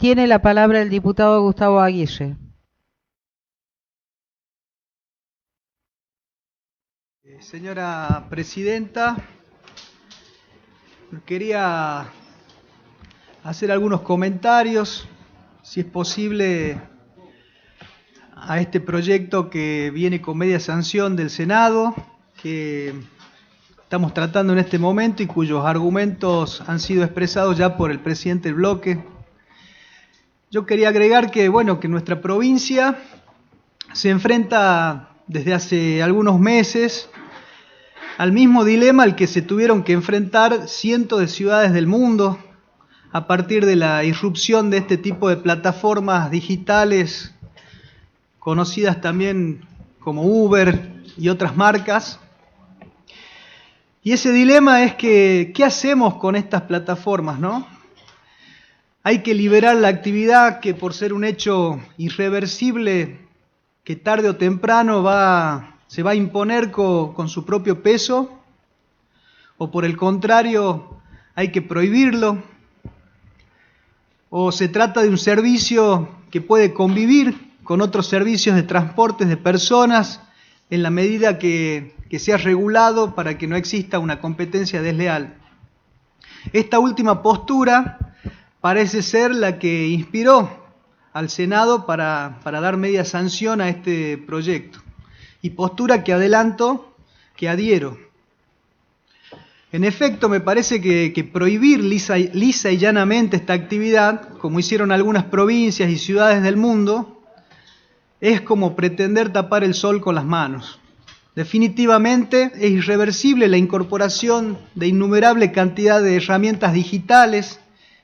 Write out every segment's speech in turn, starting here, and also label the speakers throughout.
Speaker 1: Tiene la palabra el diputado Gustavo Aguirre.
Speaker 2: Señora Presidenta, quería hacer algunos comentarios, si es posible, a este proyecto que viene con media sanción del Senado, que estamos tratando en este momento y cuyos argumentos han sido expresados ya por el presidente del bloque. Yo quería agregar que, que nuestra provincia se enfrenta desde hace algunos meses al mismo dilema al que se tuvieron que enfrentar cientos de ciudades del mundo a partir de la irrupción de este tipo de plataformas digitales conocidas también como Uber y otras marcas. Y ese dilema es que, ¿qué hacemos con estas plataformas, no? Hay que liberar la actividad que, por ser un hecho irreversible, que tarde o temprano se va a imponer con su propio peso, o por el contrario, hay que prohibirlo, o se trata de un servicio que puede convivir con otros servicios de transportes de personas en la medida que sea regulado para que no exista una competencia desleal. Esta última postura parece ser la que inspiró al Senado para dar media sanción a este proyecto, y postura que adelanto, que adhiero. En efecto, me parece que prohibir lisa y llanamente esta actividad, como hicieron algunas provincias y ciudades del mundo, es como pretender tapar el sol con las manos. Definitivamente es irreversible la incorporación de innumerable cantidad de herramientas digitales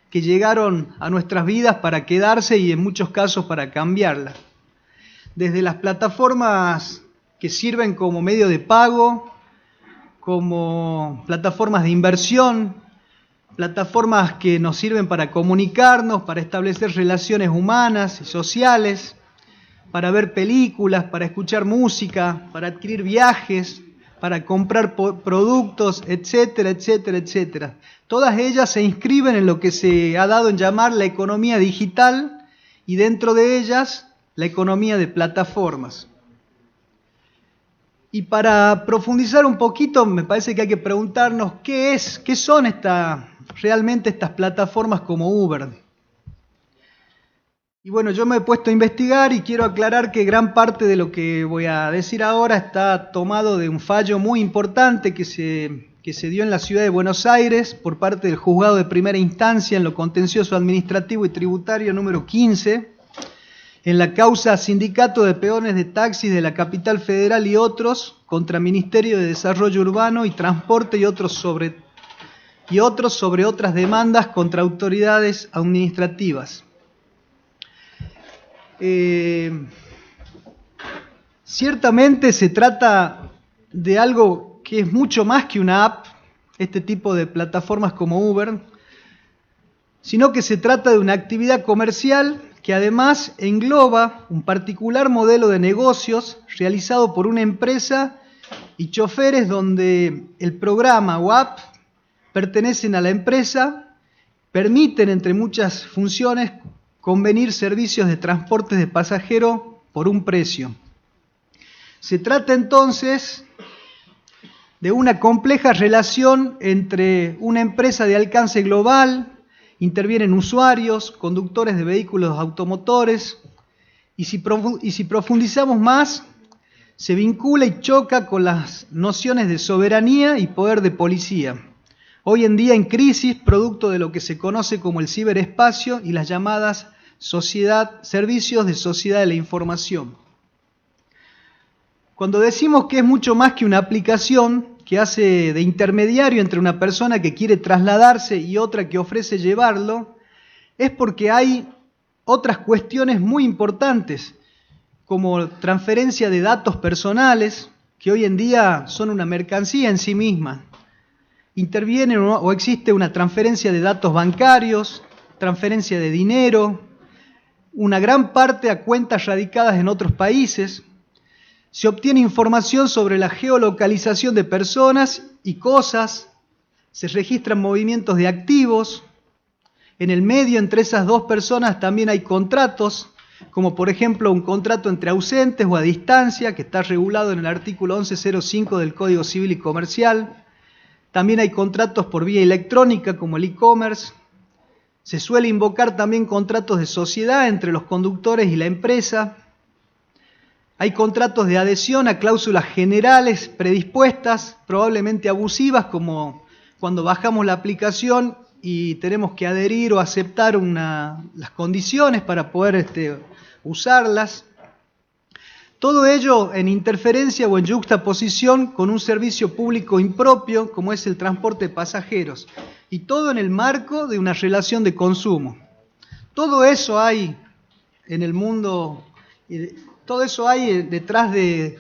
Speaker 2: que llegaron a nuestras vidas para quedarse y en muchos casos para cambiarlas. Desde las plataformas que sirven como medio de pago, como plataformas de inversión, plataformas que nos sirven para comunicarnos, para establecer relaciones humanas y sociales, para ver películas, para escuchar música, para adquirir viajes, para comprar productos, etcétera, etcétera, etcétera. Todas ellas se inscriben en lo que se ha dado en llamar la economía digital y dentro de ellas la economía de plataformas. Y para profundizar un poquito, me parece que hay que preguntarnos qué son realmente estas plataformas como Uber. Y bueno, yo me he puesto a investigar y quiero aclarar que gran parte de lo que voy a decir ahora está tomado de un fallo muy importante que se dio en la ciudad de Buenos Aires por parte del Juzgado de Primera Instancia en lo contencioso administrativo y tributario número 15, en la causa Sindicato de Peones de Taxis de la Capital Federal y otros contra Ministerio de Desarrollo Urbano y Transporte y otros sobre otras demandas contra autoridades administrativas. Ciertamente se trata de algo que es mucho más que una app, este tipo de plataformas como Uber, sino que se trata de una actividad comercial que además engloba un particular modelo de negocios realizado por una empresa y choferes donde el programa o app pertenecen a la empresa, permiten, entre muchas funciones, convenir servicios de transporte de pasajeros por un precio. Se trata entonces de una compleja relación entre una empresa de alcance global, intervienen usuarios, conductores de vehículos automotores, y si profundizamos más, se vincula y choca con las nociones de soberanía y poder de policía. Hoy en día en crisis, producto de lo que se conoce como el ciberespacio y las llamadas servicios de sociedad de la información. Cuando decimos que es mucho más que una aplicación que hace de intermediario entre una persona que quiere trasladarse y otra que ofrece llevarlo, es porque hay otras cuestiones muy importantes, como transferencia de datos personales, que hoy en día son una mercancía en sí misma. Interviene o existe una transferencia de datos bancarios, transferencia de dinero, una gran parte a cuentas radicadas en otros países. Se obtiene información sobre la geolocalización de personas y cosas, se registran movimientos de activos, En el medio, entre esas dos personas, también hay contratos, como por ejemplo un contrato entre ausentes o a distancia, que está regulado en el artículo 1105 del Código Civil y Comercial. También hay contratos por vía electrónica, como el e-commerce. Se suele invocar también contratos de sociedad entre los conductores y la empresa. Hay contratos de adhesión a cláusulas generales predispuestas, probablemente abusivas, como cuando bajamos la aplicación y tenemos que adherir o aceptar las condiciones para poder usarlas. Todo ello en interferencia o en yuxtaposición con un servicio público impropio, como es el transporte de pasajeros, y todo en el marco de una relación de consumo. Todo eso hay en el mundo, todo eso hay detrás de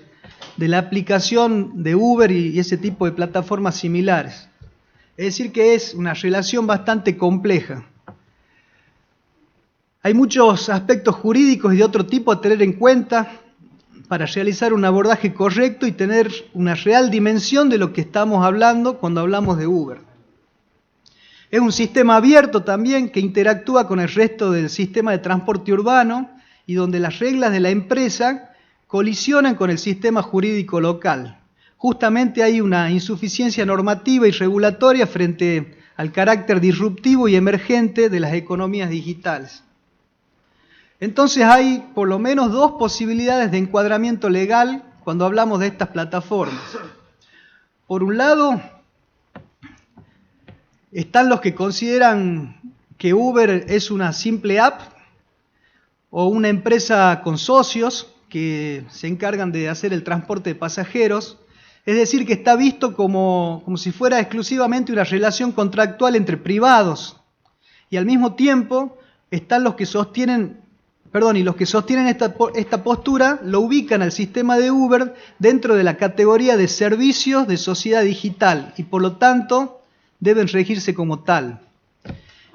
Speaker 2: la aplicación de Uber y ese tipo de plataformas similares. Es decir, que es una relación bastante compleja. Hay muchos aspectos jurídicos y de otro tipo a tener en cuenta para realizar un abordaje correcto y tener una real dimensión de lo que estamos hablando cuando hablamos de Uber. Es un sistema abierto también que interactúa con el resto del sistema de transporte urbano y donde las reglas de la empresa colisionan con el sistema jurídico local. Justamente hay una insuficiencia normativa y regulatoria frente al carácter disruptivo y emergente de las economías digitales. Entonces hay por lo menos dos posibilidades de encuadramiento legal cuando hablamos de estas plataformas. Por un lado, están los que consideran que Uber es una simple app o una empresa con socios que se encargan de hacer el transporte de pasajeros. Es decir, que está visto como si fuera exclusivamente una relación contractual entre privados. Y al mismo tiempo están los que sostienen esta postura lo ubican al sistema de Uber dentro de la categoría de servicios de sociedad digital y por lo tanto deben regirse como tal.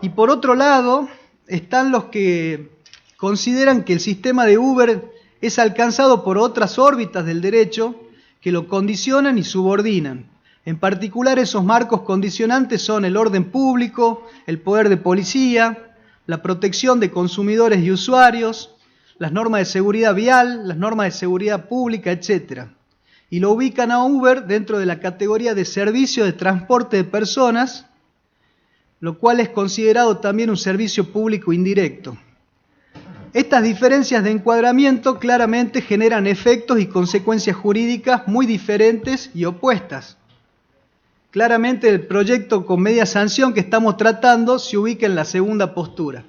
Speaker 2: Y por otro lado están los que consideran que el sistema de Uber es alcanzado por otras órbitas del derecho que lo condicionan y subordinan. En particular, esos marcos condicionantes son el orden público, el poder de policía, la protección de consumidores y usuarios, las normas de seguridad vial, las normas de seguridad pública, etc. Y lo ubican a Uber dentro de la categoría de servicio de transporte de personas, lo cual es considerado también un servicio público indirecto. Estas diferencias de encuadramiento claramente generan efectos y consecuencias jurídicas muy diferentes y opuestas. Claramente el proyecto con media sanción que estamos tratando se ubica en la segunda postura.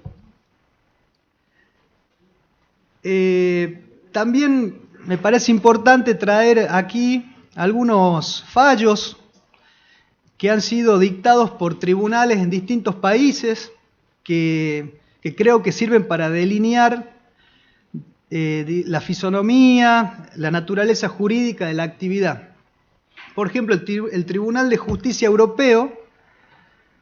Speaker 2: También me parece importante traer aquí algunos fallos que han sido dictados por tribunales en distintos países que creo que sirven para delinear la fisonomía, la naturaleza jurídica de la actividad. Por ejemplo, el Tribunal de Justicia Europeo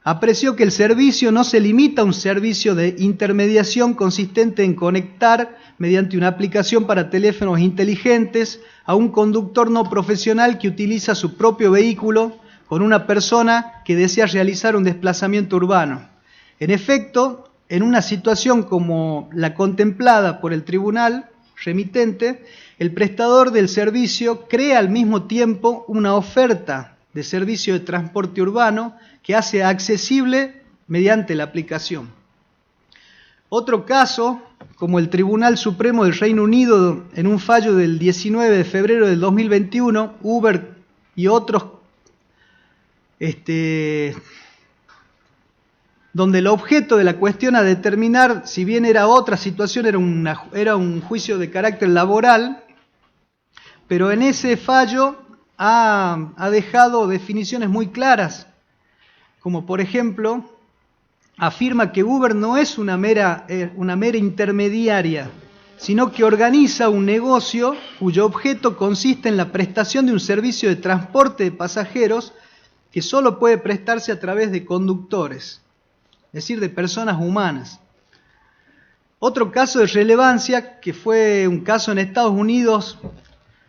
Speaker 2: apreció que el servicio no se limita a un servicio de intermediación consistente en conectar mediante una aplicación para teléfonos inteligentes a un conductor no profesional que utiliza su propio vehículo con una persona que desea realizar un desplazamiento urbano. En efecto, en una situación como la contemplada por el tribunal remitente, el prestador del servicio crea al mismo tiempo una oferta de servicio de transporte urbano que hace accesible mediante la aplicación. Otro caso, como el Tribunal Supremo del Reino Unido en un fallo del 19 de febrero del 2021, Uber y otros, donde el objeto de la cuestión a determinar, si bien era otra situación, era un juicio de carácter laboral, pero en ese fallo ha dejado definiciones muy claras, como por ejemplo, afirma que Uber no es una mera intermediaria, sino que organiza un negocio cuyo objeto consiste en la prestación de un servicio de transporte de pasajeros que solo puede prestarse a través de conductores, es decir, de personas humanas. Otro caso de relevancia, que fue un caso en Estados Unidos,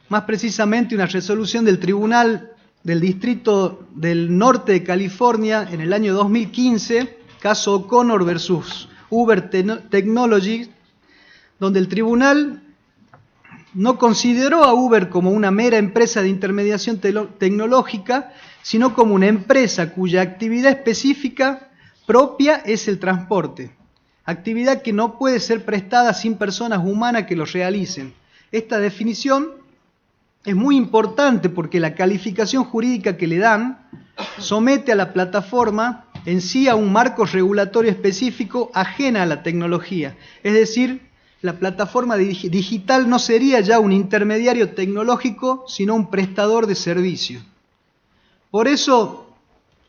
Speaker 2: más precisamente una resolución del Tribunal del Distrito del Norte de California en el año 2015, caso O'Connor versus Uber Technologies, donde el tribunal no consideró a Uber como una mera empresa de intermediación tecnológica, sino como una empresa cuya actividad específica propia es el transporte, actividad que no puede ser prestada sin personas humanas que lo realicen. Esta definición es muy importante porque la calificación jurídica que le dan somete a la plataforma en sí a un marco regulatorio específico ajena a la tecnología. Es decir, la plataforma digital no sería ya un intermediario tecnológico, sino un prestador de servicio. Por eso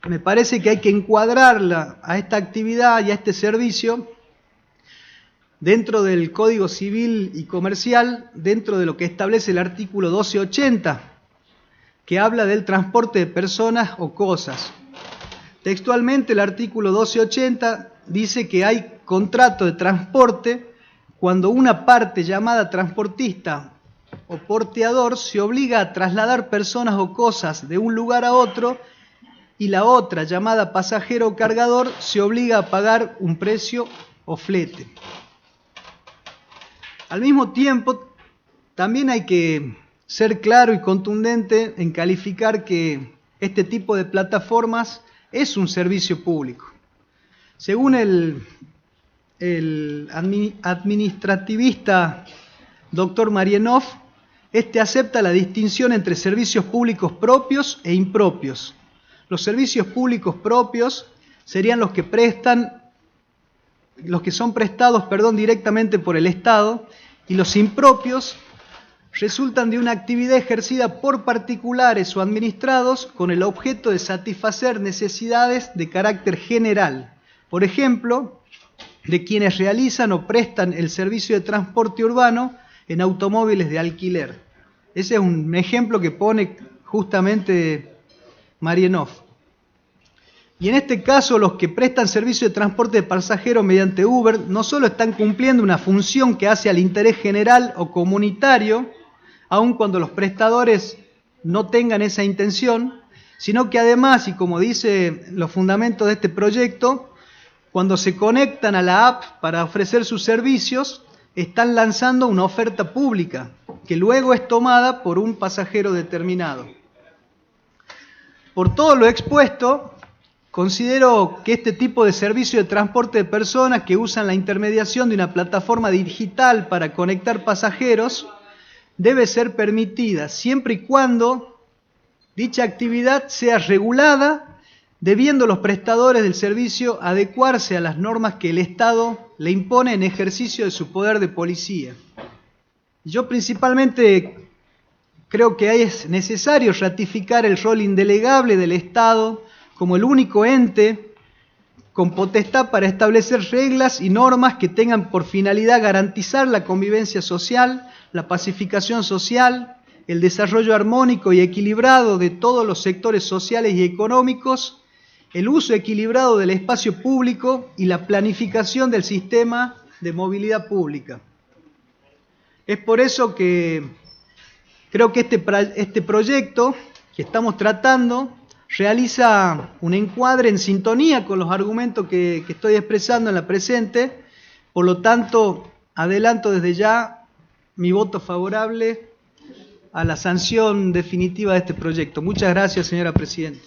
Speaker 2: me parece que hay que encuadrarla a esta actividad y a este servicio dentro del Código Civil y Comercial, dentro de lo que establece el artículo 1280, que habla del transporte de personas o cosas. Textualmente el artículo 1280 dice que hay contrato de transporte cuando una parte llamada transportista o porteador se obliga a trasladar personas o cosas de un lugar a otro y la otra, llamada pasajero o cargador, se obliga a pagar un precio o flete. Al mismo tiempo, también hay que ser claro y contundente en calificar que este tipo de plataformas es un servicio público. Según el administrativista Dr. Marienhoff, este acepta la distinción entre servicios públicos propios e impropios. Los servicios públicos propios serían los que son prestados directamente por el Estado, y los impropios resultan de una actividad ejercida por particulares o administrados con el objeto de satisfacer necesidades de carácter general. Por ejemplo, de quienes realizan o prestan el servicio de transporte urbano en automóviles de alquiler. Ese es un ejemplo que pone justamente Marienhoff. Y en este caso, los que prestan servicio de transporte de pasajeros mediante Uber no solo están cumpliendo una función que hace al interés general o comunitario, aun cuando los prestadores no tengan esa intención, sino que además, y como dice los fundamentos de este proyecto, cuando se conectan a la app para ofrecer sus servicios, están lanzando una oferta pública, que luego es tomada por un pasajero determinado. Por todo lo expuesto, considero que este tipo de servicio de transporte de personas que usan la intermediación de una plataforma digital para conectar pasajeros debe ser permitida siempre y cuando dicha actividad sea regulada, debiendo los prestadores del servicio adecuarse a las normas que el Estado le impone en ejercicio de su poder de policía. Yo principalmente creo que es necesario ratificar el rol indelegable del Estado como el único ente con potestad para establecer reglas y normas que tengan por finalidad garantizar la convivencia social, la pacificación social, el desarrollo armónico y equilibrado de todos los sectores sociales y económicos, el uso equilibrado del espacio público y la planificación del sistema de movilidad pública. Es por eso que creo que este proyecto que estamos tratando realiza un encuadre en sintonía con los argumentos que estoy expresando en la presente. Por lo tanto, adelanto desde ya mi voto favorable a la sanción definitiva de este proyecto. Muchas gracias, señora Presidenta.